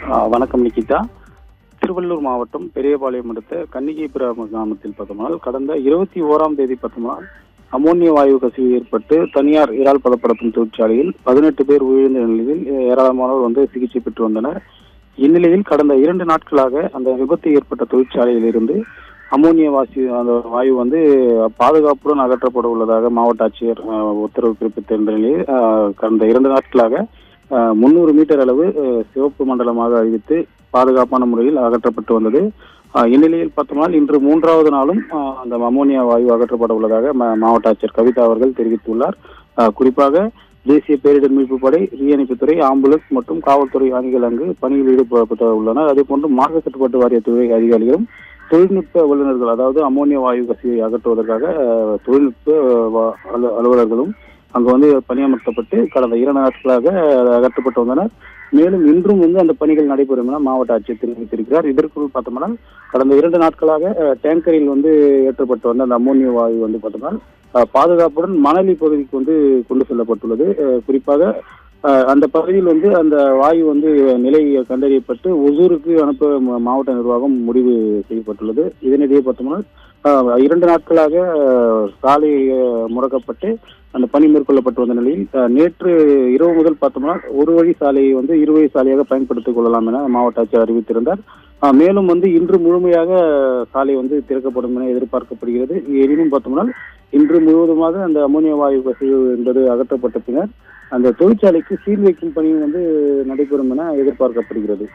வணக்கம் நிகிதா. திருவள்ளூர் மாவட்டம் பெரியபாளையம் அடுத்த கன்னிகைபுரம் கிராமத்தில் பார்த்தோம்னால் கடந்த 21ஆம் தேதி பார்த்தோம்னால் அமோனியா வாயு கசிவு ஏற்பட்டு தனியார் இறால் பதப்படுத்தும் தொழிற்சாலையில் 18 பேர் உயிரிழந்த நிலையில் ஏராளமானோர் சிகிச்சை பெற்று வந்தனர். இந்நிலையில் கடந்த 2 நாட்களாக அந்த விபத்து ஏற்பட்ட தொழிற்சாலையில் இருந்து அமோனியா அந்த வாயு பாதுகாப்புடன் அகற்றப்பட உள்ளதாக மாவட்ட ஆட்சியர் உத்தரவு பிறப்பித்திருந்த நிலையில் கடந்த 2 நாட்களாக 300 மீட்டர் அளவு சிவப்பு மண்டலமாக அறிவித்து பாதுகாப்பான முறையில் அகற்றப்பட்டு வந்தது. இந்நிலையில் பார்த்தோம்னால் இன்று 3வது நாளும் அந்த அமோனியா வாயு அகற்றப்பட உள்ளதாக மாவட்ட ஆட்சியர் கவிதா அவர்கள் தெரிவித்துள்ளார். குறிப்பாக தேசிய பேரிடர் மீட்பு படை, தீயணைப்புத்துறை, ஆம்புலன்ஸ் மற்றும் காவல்துறை அணிகள் அங்கு பணியில் ஈடுபட்டு உள்ளனர். அதேபோன்று மார்க்க கட்டுப்பாட்டு வாரிய துறை அதிகாரிகளும் தொழில்நுட்ப வல்லுநர்கள், அதாவது அமோனியா வாயு கசிவை அகற்றுவதற்காக தொழில்நுட்ப அலுவலர்களும் அங்கு பணியமர்த்தப்பட்டு கடந்த 2 நாட்களாக அகற்றப்பட்டு வந்தனர். மேலும் இன்றும் அந்த பணிகள் நடைபெறும் என மாவட்ட ஆட்சியர் தெரிவித்திருக்கிறார். இதற்குள் பார்த்தோம்னா கடந்த 2 நாட்களாக டேங்கரில் ஏற்றப்பட்டு வந்த அந்த அமோனியா வாயு பார்த்தோம்னா பாதுகாப்புடன் மணலி பகுதிக்கு கொண்டு செல்லப்பட்டுள்ளது. குறிப்பாக அந்த பகுதியில் அந்த வாயு நிலை கண்டறியப்பட்டு ஒசூருக்கு அனுப்ப மாவட்ட நிர்வாகம் முடிவு செய்யப்பட்டுள்ளது. இதனிடையே பார்த்தோம்னா 2 நாட்களாக சாலை முடக்கப்பட்டு அந்த பணி மேற்கொள்ளப்பட்டு வந்த நிலையில் நேற்று இரவு முதல் பார்த்தோம்னா ஒரு வழி சாலையை இருவழி சாலையாக பயன்படுத்திக் கொள்ளலாம் என மாவட்ட ஆட்சியர் அறிவித்திருந்தார். மேலும் இன்று முழுமையாக சாலை திறக்கப்படும் என எதிர்பார்க்கப்படுகிறது. எனினும் பார்த்தோம்னா இன்று முழுவதுமாக அந்த அமோனியா வாயு கசிவு என்பது அகற்றப்பட்ட பின்னர் அந்த தொழிற்சாலைக்கு சீல் வைக்கும் பணியும் நடைபெறும் என எதிர்பார்க்கப்படுகிறது.